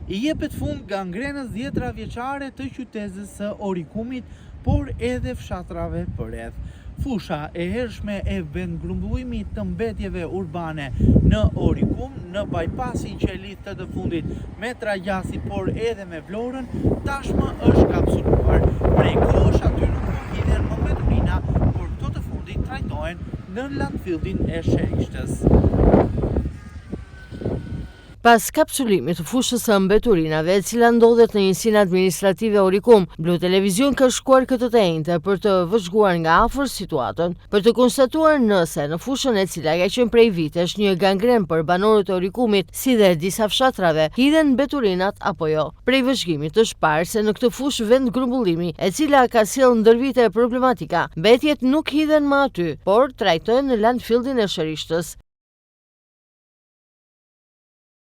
I jepet fund gangrenës 10 vjeçare të qytetit së Orikumit, por edhe fshatrave përreth. Fusha e hershme e vendgrumbullimit të mbetjeve urbane në Orikum, në bypassin që e lidh të fundit me Trajasi, por edhe me Vlorën, tashmë është kapsuluar. Prej kohësh aty nuk hidhen më mbeturina, por këto të fundit trajtohen në landfillin e Sherishtës. Pas kapsulimit të fushës së mbeturinave, e cila ndodhet në njësinë administrative Orikum, Blu Televizion ka shkuar këtë të enjte për të vëzhguar nga afër situatën, për të konstatuar nëse në fushën e cila ka qenë prej vitesh një gangren për banorët e Orikumit, si dhe disa fshatrave, hidhen mbeturinat apo jo. Prej vëzhgimit është parë se në këtë fushë vendgrumbullimi, e cila ka sjellë ndër vite problematika, mbetjet nuk hidhen më aty, por trajtohen në landfillin e Sherishtës.